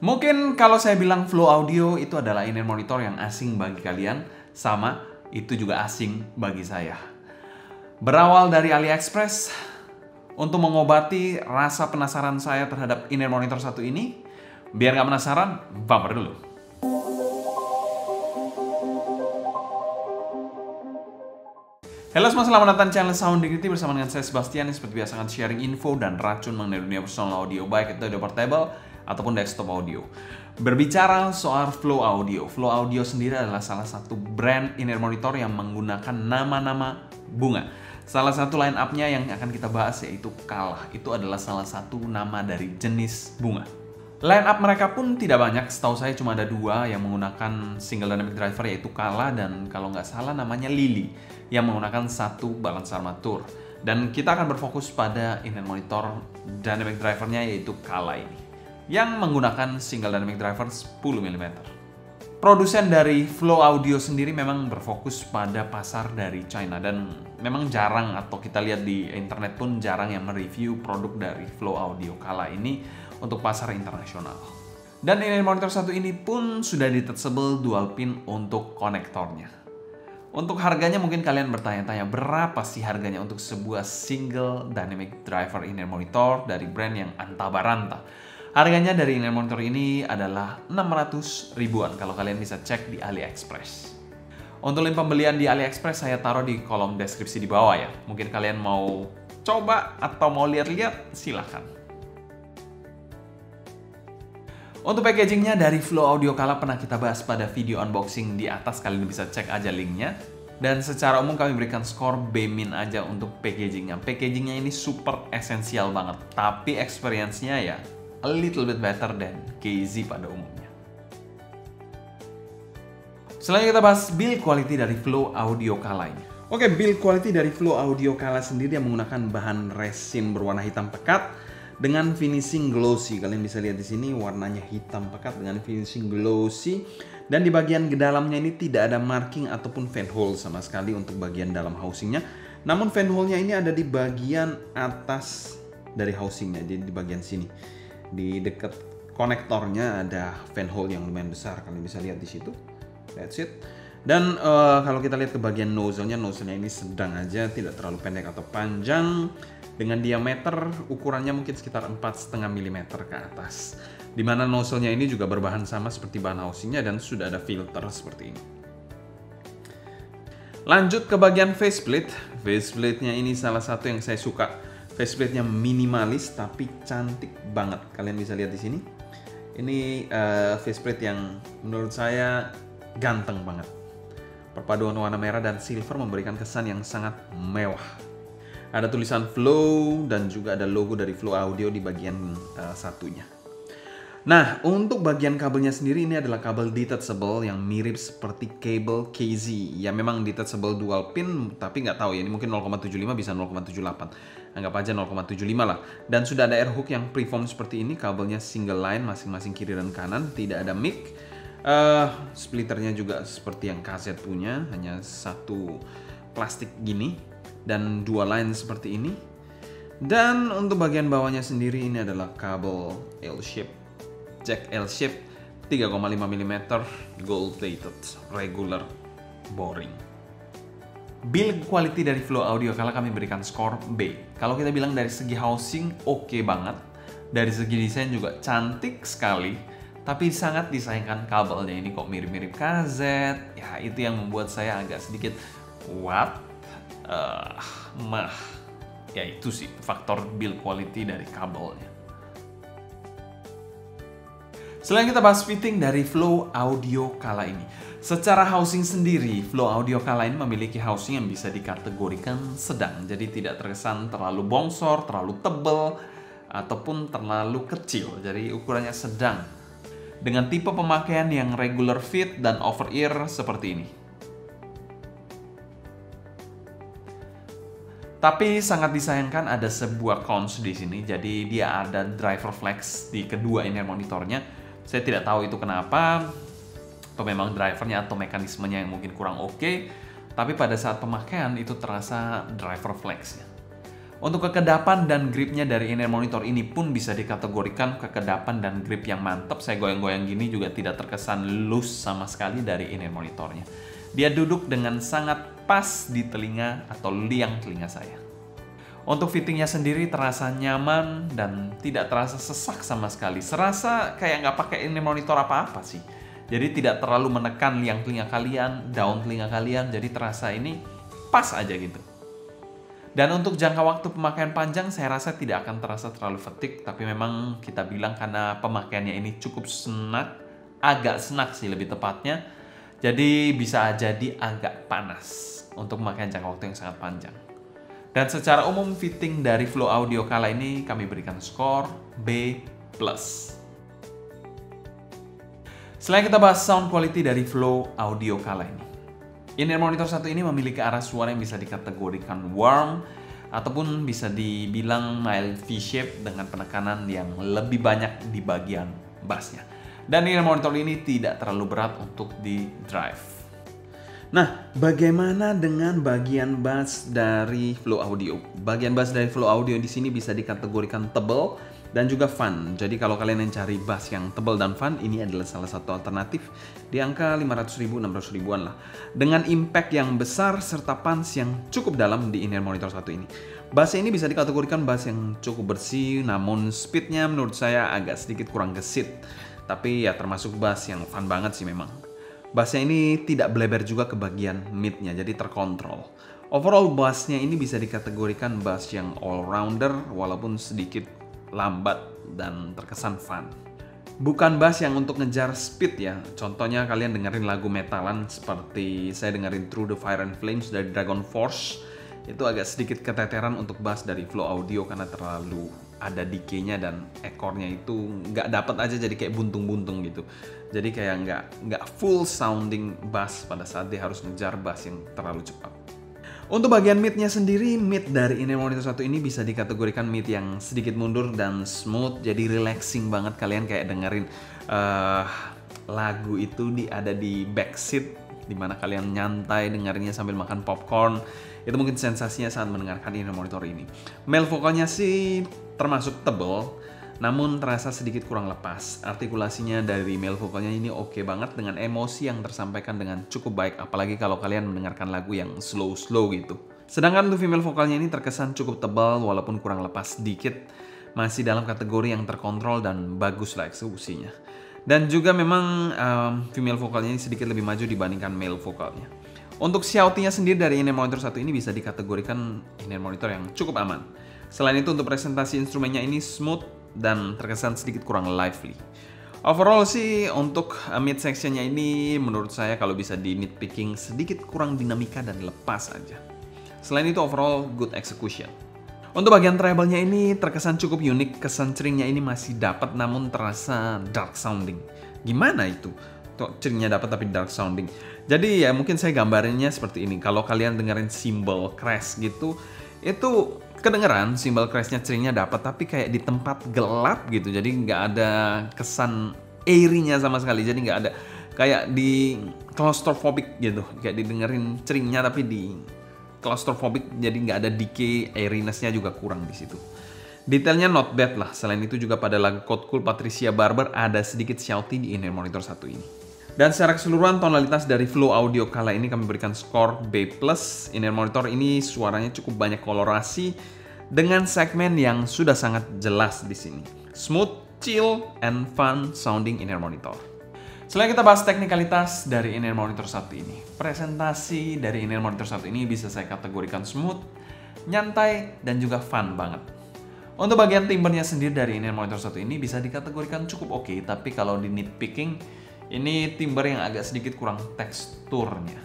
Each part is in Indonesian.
Mungkin kalau saya bilang Flow Audio itu adalah in-ear monitor yang asing bagi kalian, sama itu juga asing bagi saya. Berawal dari AliExpress, untuk mengobati rasa penasaran saya terhadap in-ear monitor satu ini, biar nggak penasaran, bumper dulu. Halo semua, selamat datang channel Sound Dignity bersama dengan saya Sebastian. Seperti biasa akan sharing info dan racun mengenai dunia personal audio, baik itu audio portable ataupun desktop audio. Berbicara soal Flow Audio, Flow Audio sendiri adalah salah satu brand in-ear monitor yang menggunakan nama-nama bunga. Salah satu line up-nya yang akan kita bahas yaitu Kala. Itu adalah salah satu nama dari jenis bunga. Line up mereka pun tidak banyak, setahu saya cuma ada dua yang menggunakan single dynamic driver yaitu Kala dan kalau nggak salah namanya Lily yang menggunakan satu balance armatur. Dan kita akan berfokus pada in-ear monitor dynamic drivernya yaitu Kala ini yang menggunakan single dynamic driver 10 mm. Produsen dari Flow Audio sendiri memang berfokus pada pasar dari China dan memang jarang atau kita lihat di internet pun jarang yang mereview produk dari Flow Audio Kala ini untuk pasar internasional. Dan in-ear monitor satu ini pun sudah detachable dual pin untuk konektornya. Untuk harganya mungkin kalian bertanya-tanya berapa sih harganya untuk sebuah single dynamic driver in-ear monitor dari brand yang anta baranta. Harganya dari in-ear monitor ini adalah 600 ribuan kalau kalian bisa cek di AliExpress. Untuk link pembelian di AliExpress saya taruh di kolom deskripsi di bawah ya. Mungkin kalian mau coba atau mau lihat-lihat, silahkan. Untuk packagingnya dari Flow Audio Kala pernah kita bahas pada video unboxing di atas, kalian bisa cek aja linknya. Dan secara umum kami berikan skor B- aja untuk packagingnya. Packagingnya ini super esensial banget, tapi experience-nya ya a little bit better than KZ pada umumnya. Selanjutnya kita bahas build quality dari Flow Audio Kala ini. Oke, build quality dari Flow Audio Kala sendiri yang menggunakan bahan resin berwarna hitam pekat dengan finishing glossy. Kalian bisa lihat di sini warnanya hitam pekat dengan finishing glossy. Dan di bagian dalamnya ini tidak ada marking ataupun fan hole sama sekali untuk bagian dalam housingnya. Namun fan hole-nya ini ada di bagian atas dari housingnya, jadi di bagian sini. Di dekat konektornya ada fan hole yang lumayan besar, kalian bisa lihat di situ. That's it. Dan kalau kita lihat ke bagian nozzle-nya ini sedang aja, tidak terlalu pendek atau panjang. Dengan diameter ukurannya mungkin sekitar 4,5 mm ke atas. Dimana nozzle-nya ini juga berbahan sama seperti bahan housingnya dan sudah ada filter seperti ini. Lanjut ke bagian faceplate. Faceplate-nya ini salah satu yang saya suka. Faceplate-nya minimalis tapi cantik banget. Kalian bisa lihat di sini. Ini faceplate yang menurut saya ganteng banget. Perpaduan warna merah dan silver memberikan kesan yang sangat mewah. Ada tulisan Flow dan juga ada logo dari Flow Audio di bagian satunya. Nah, untuk bagian kabelnya sendiri ini adalah kabel detachable yang mirip seperti kabel KZ. Ya memang detachable dual pin, tapi nggak tahu ya, ini mungkin 0,75 bisa 0,78. Anggap aja 0,75 lah. Dan sudah ada air hook yang preform seperti ini, kabelnya single line masing-masing kiri dan kanan, tidak ada mic. Splitternya juga seperti yang KZ punya, hanya satu plastik gini dan dua line seperti ini. Dan untuk bagian bawahnya sendiri ini adalah kabel L-shape. Jack L-shape 3,5 mm gold plated regular boring. Build quality dari Flow Audio Kala kami berikan skor B. Kalau kita bilang dari segi housing oke banget, dari segi desain juga cantik sekali, tapi sangat disayangkan kabelnya ini kok mirip-mirip KZ. Ya itu yang membuat saya agak sedikit what? Ya itu sih faktor build quality dari kabelnya. Selain kita bahas fitting dari Flow Audio Kala ini. Secara housing sendiri, Flow Audio Kala ini memiliki housing yang bisa dikategorikan sedang. Jadi tidak terkesan terlalu bongsor, terlalu tebal, ataupun terlalu kecil. Jadi ukurannya sedang. Dengan tipe pemakaian yang regular fit dan over ear seperti ini. Tapi sangat disayangkan ada sebuah cons di sini. Jadi dia ada driver flex di kedua in-ear monitornya. Saya tidak tahu itu kenapa, atau memang drivernya atau mekanismenya yang mungkin kurang oke, tapi pada saat pemakaian itu terasa driver flexnya. Untuk kekedapan dan gripnya dari in-ear monitor ini pun bisa dikategorikan kekedapan dan grip yang mantap. Saya goyang-goyang gini juga tidak terkesan loose sama sekali dari in-ear monitornya. Dia duduk dengan sangat pas di telinga atau liang telinga saya. Untuk fittingnya sendiri terasa nyaman dan tidak terasa sesak sama sekali. Serasa kayak nggak pakai in-ear monitor apa-apa sih. Jadi tidak terlalu menekan liang telinga kalian, daun telinga kalian. Jadi terasa ini pas aja gitu. Dan untuk jangka waktu pemakaian panjang, saya rasa tidak akan terasa terlalu fatigue, tapi memang kita bilang karena pemakaiannya ini cukup senak, agak senak sih lebih tepatnya, jadi bisa jadi agak panas untuk pemakaian jangka waktu yang sangat panjang. Dan secara umum fitting dari Flow Audio Kala ini kami berikan skor B+. Selain kita bahas sound quality dari Flow Audio Kala ini, in-ear monitor satu ini memiliki arah suara yang bisa dikategorikan warm ataupun bisa dibilang mild V-shape dengan penekanan yang lebih banyak di bagian bassnya. Dan in-ear monitor ini tidak terlalu berat untuk di drive. Nah, bagaimana dengan bagian bass dari Flow Audio? Bagian bass dari Flow Audio di sini bisa dikategorikan tebal dan juga fun. Jadi kalau kalian yang cari bass yang tebal dan fun, ini adalah salah satu alternatif di angka 500.000, 600.000-an lah. Dengan impact yang besar serta punch yang cukup dalam di in-ear monitor satu ini. Bassnya ini bisa dikategorikan bass yang cukup bersih, namun speednya menurut saya agak sedikit kurang gesit. Tapi ya termasuk bass yang fun banget sih memang. Bassnya ini tidak bleber juga ke bagian midnya, jadi terkontrol. Overall bassnya ini bisa dikategorikan bass yang all-rounder walaupun sedikit lambat dan terkesan fun. Bukan bass yang untuk ngejar speed ya. Contohnya kalian dengerin lagu metalan seperti saya dengerin Through the Fire and Flames dari Dragon Force. Itu agak sedikit keteteran untuk bass dari Flow Audio karena terlalu ada decay-nya dan ekornya itu nggak dapat aja, jadi kayak buntung-buntung gitu. Jadi kayak nggak full sounding bass pada saat dia harus ngejar bass yang terlalu cepat. Untuk bagian mid-nya sendiri, mid dari in-ear monitor satu ini bisa dikategorikan mid yang sedikit mundur dan smooth, jadi relaxing banget. Kalian kayak dengerin lagu itu ada di backseat, dimana kalian nyantai dengerinnya sambil makan popcorn. Itu mungkin sensasinya saat mendengarkan in-ear monitor ini. Male vokalnya sih termasuk tebal, namun terasa sedikit kurang lepas. Artikulasinya dari male vokalnya ini oke banget dengan emosi yang tersampaikan dengan cukup baik, apalagi kalau kalian mendengarkan lagu yang slow-slow gitu. Sedangkan untuk female vokalnya ini terkesan cukup tebal walaupun kurang lepas sedikit, masih dalam kategori yang terkontrol dan bagus lah eksekusinya. Dan juga memang female vokalnya ini sedikit lebih maju dibandingkan male vokalnya. Untuk shoutingnya sendiri dari in-ear monitor satu ini bisa dikategorikan in-ear monitor yang cukup aman. Selain itu untuk presentasi instrumennya ini smooth dan terkesan sedikit kurang lively. Overall sih untuk mid sectionnya ini menurut saya kalau bisa di nitpicking sedikit kurang dinamika dan lepas aja. Selain itu overall good execution. Untuk bagian treble-nya ini terkesan cukup unik, kesan ceringnya ini masih dapat namun terasa dark sounding. Gimana itu? Tuh, ceringnya dapat tapi dark sounding. Jadi ya mungkin saya gambarinnya seperti ini. Kalau kalian dengerin cymbal crash gitu, itu kedengeran cymbal crash-nya ceringnya dapat tapi kayak di tempat gelap gitu. Jadi nggak ada kesan airy-nya sama sekali. Jadi nggak ada kayak di claustrophobic gitu. Kayak didengerin ceringnya tapi di claustrophobic, jadi nggak ada decay, airiness-nya juga kurang di situ. Detailnya not bad lah. Selain itu juga pada lagu Code Cool Patricia Barber ada sedikit shouty di in-ear monitor satu ini. Dan secara keseluruhan tonalitas dari Flow Audio Kala ini kami berikan skor B+. In-ear monitor ini suaranya cukup banyak kolorasi dengan segmen yang sudah sangat jelas di sini. Smooth, chill, and fun sounding in-ear monitor. Selain kita bahas teknikalitas dari in-ear monitor satu ini, presentasi dari in-ear monitor satu ini bisa saya kategorikan smooth, nyantai, dan juga fun banget. Untuk bagian timbernya sendiri dari in-ear monitor satu ini bisa dikategorikan cukup oke, tapi kalau di nitpicking, ini timber yang agak sedikit kurang teksturnya.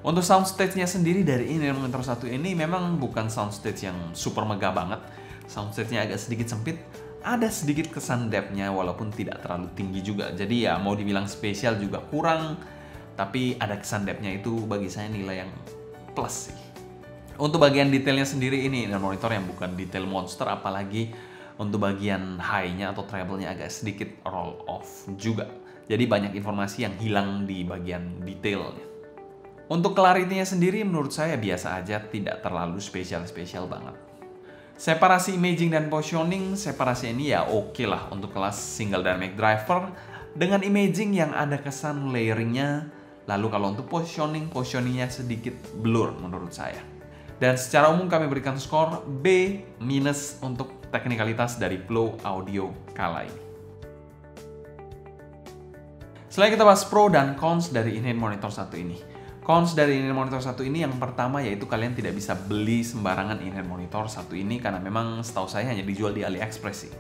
Untuk soundstage-nya sendiri dari in-ear monitor satu ini memang bukan soundstage yang super mega banget. Soundstage-nya agak sedikit sempit, ada sedikit kesan depth-nya walaupun tidak terlalu tinggi juga. Jadi ya mau dibilang spesial juga kurang, tapi ada kesan depth-nya itu bagi saya nilai yang plus sih. Untuk bagian detailnya sendiri ini in-ear monitor yang bukan detail monster, apalagi untuk bagian high-nya atau treble-nya agak sedikit roll off juga. Jadi banyak informasi yang hilang di bagian detailnya. Untuk clarity-nya sendiri menurut saya biasa aja, tidak terlalu spesial-spesial banget. Separasi imaging dan positioning, separasi ini ya oke lah untuk kelas single dynamic driver dengan imaging yang ada kesan layeringnya. Lalu kalau untuk positioningnya sedikit blur menurut saya. Dan secara umum kami berikan skor B- untuk teknikalitas dari Flow Audio Kala ini. Selanjutnya kita bahas pro dan cons dari in-ear monitor satu ini. Cons dari in-ear monitor satu ini yang pertama yaitu kalian tidak bisa beli sembarangan in-ear monitor satu ini karena memang setahu saya hanya dijual di AliExpress sih.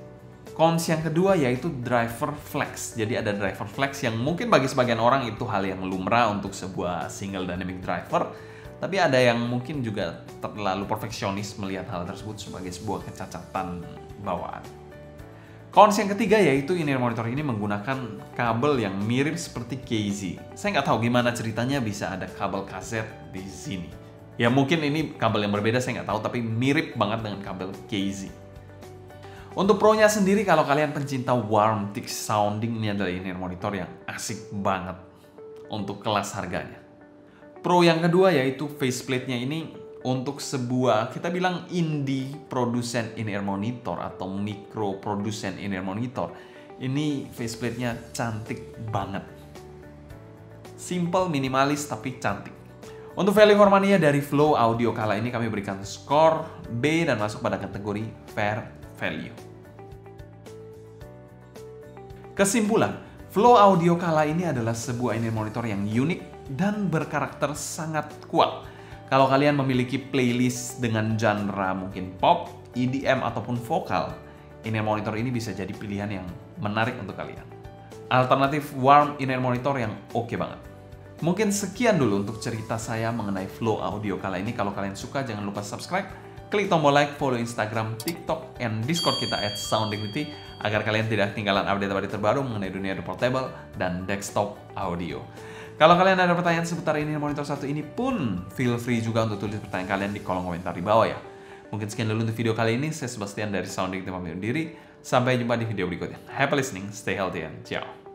Cons yang kedua yaitu driver flex. Jadi ada driver flex yang mungkin bagi sebagian orang itu hal yang lumrah untuk sebuah single dynamic driver. Tapi ada yang mungkin juga terlalu perfeksionis melihat hal tersebut sebagai sebuah kecacatan bawaan. Cons yang ketiga yaitu in-ear monitor ini menggunakan kabel yang mirip seperti KZ. Saya nggak tahu gimana ceritanya bisa ada kabel kaset di sini. Ya mungkin ini kabel yang berbeda, saya nggak tahu, tapi mirip banget dengan kabel KZ. Untuk pro-nya sendiri, kalau kalian pencinta warm, thick sounding, ini adalah in-ear monitor yang asik banget untuk kelas harganya. Pro yang kedua yaitu faceplate-nya ini untuk sebuah, kita bilang indie produsen in-ear monitor atau micro produsen in-ear monitor. Ini faceplate-nya cantik banget. Simple, minimalis, tapi cantik. Untuk value for money-nya dari Flow Audio Kala ini kami berikan skor B dan masuk pada kategori fair value. Kesimpulan, Flow Audio Kala ini adalah sebuah in-ear monitor yang unik dan berkarakter sangat kuat. Kalau kalian memiliki playlist dengan genre mungkin pop, EDM, ataupun vokal, in-ear monitor ini bisa jadi pilihan yang menarik untuk kalian. Alternatif warm in-ear monitor yang oke banget. Mungkin sekian dulu untuk cerita saya mengenai Flow Audio Kala ini. Kalau kalian suka, jangan lupa subscribe, klik tombol like, follow Instagram, TikTok, and Discord kita @sounddignity agar kalian tidak ketinggalan update-update terbaru mengenai dunia portable dan desktop audio. Kalau kalian ada pertanyaan seputar ini monitor satu ini pun, feel free juga untuk tulis pertanyaan kalian di kolom komentar di bawah ya. Mungkin sekian dulu untuk video kali ini. Saya Sebastian dari Sounding Team pamit undur diri. Sampai jumpa di video berikutnya. Happy listening, stay healthy, and ciao.